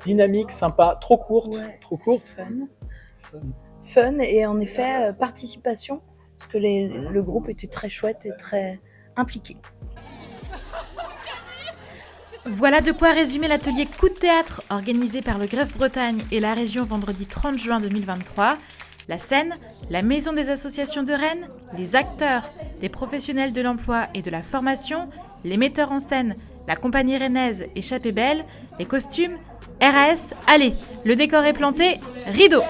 dynamique, sympa, trop courte, Ouais. trop courte. Fun et en effet participation, parce que le groupe était très chouette et très impliqué. Voilà de quoi résumer l'atelier Coup de théâtre organisé par le Greffe Bretagne et la région vendredi 30 juin 2023. La scène, la maison des associations de Rennes, les acteurs, des professionnels de l'emploi et de la formation, les metteurs en scène, la compagnie rennaise Échappée Belle, les costumes, RAS, allez, le décor est planté, rideau.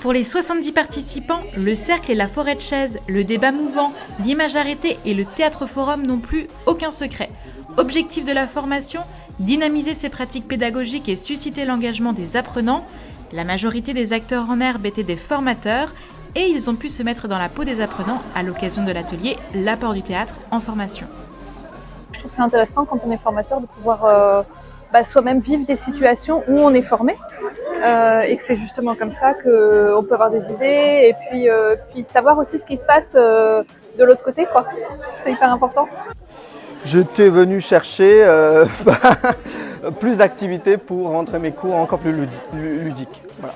Pour les 70 participants, le cercle et la forêt de chaises, le débat mouvant, l'image arrêtée et le théâtre forum n'ont plus aucun secret. Objectif de la formation, dynamiser ces pratiques pédagogiques et susciter l'engagement des apprenants. La majorité des acteurs en herbe étaient des formateurs et ils ont pu se mettre dans la peau des apprenants à l'occasion de l'atelier L'apport du théâtre en formation. Je trouve que c'est intéressant quand on est formateur de pouvoir soi-même vivre des situations où on est formé et que c'est justement comme ça qu'on peut avoir des idées et puis savoir aussi ce qui se passe de l'autre côté, quoi. C'est hyper important. J'étais venu chercher plus d'activités pour rendre mes cours encore plus ludiques. Voilà.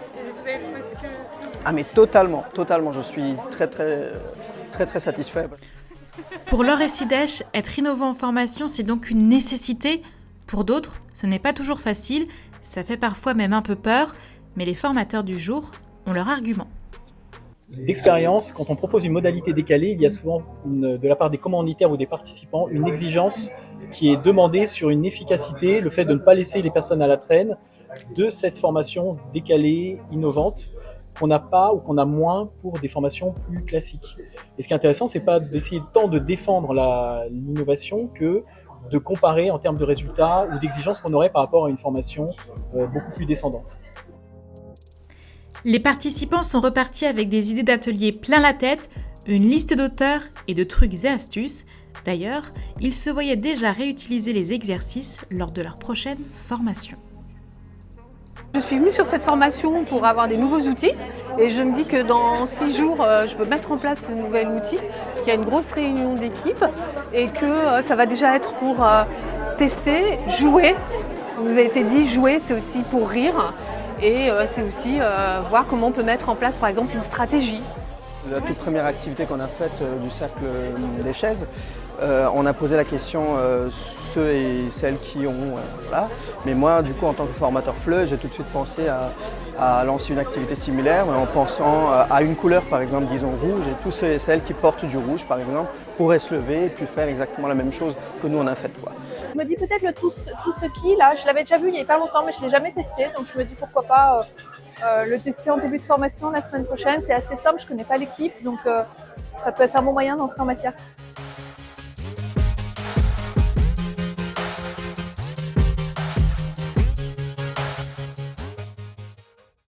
Ah mais totalement, je suis très satisfait. Pour Laure et Sidèche, être innovant en formation, c'est donc une nécessité. Pour d'autres, ce n'est pas toujours facile, ça fait parfois même un peu peur, mais les formateurs du jour ont leur argument. D'expérience, quand on propose une modalité décalée, il y a souvent, de la part des commanditaires ou des participants, une exigence qui est demandée sur une efficacité, le fait de ne pas laisser les personnes à la traîne de cette formation décalée, innovante, qu'on n'a pas ou qu'on a moins pour des formations plus classiques. Et ce qui est intéressant, c'est pas d'essayer tant de défendre l'innovation que de comparer en termes de résultats ou d'exigences qu'on aurait par rapport à une formation beaucoup plus descendante. Les participants sont repartis avec des idées d'atelier plein la tête, une liste d'auteurs et de trucs et astuces. D'ailleurs, ils se voyaient déjà réutiliser les exercices lors de leur prochaine formation. Je suis venue sur cette formation pour avoir des nouveaux outils et je me dis que dans 6 jours, je peux mettre en place ce nouvel outil, qu'il y a une grosse réunion d'équipe et que ça va déjà être pour tester, jouer. Vous avez été dit, jouer, c'est aussi pour rire et c'est aussi voir comment on peut mettre en place, par exemple, une stratégie. La toute première activité qu'on a faite du cercle des chaises, on a posé la question ceux et celles qui ont, voilà. Mais moi, du coup, en tant que formateur FLE, j'ai tout de suite pensé à lancer une activité similaire, mais en pensant à une couleur, par exemple, disons rouge, et tous ceux et celles qui portent du rouge, par exemple, pourraient se lever et puis faire exactement la même chose que nous on a fait, quoi. Je me dis peut-être le tout ce qui, là, je l'avais déjà vu il n'y a pas longtemps, mais je ne l'ai jamais testé, donc je me dis pourquoi pas le tester en début de formation la semaine prochaine. C'est assez simple, je ne connais pas l'équipe, donc ça peut être un bon moyen d'entrer en matière.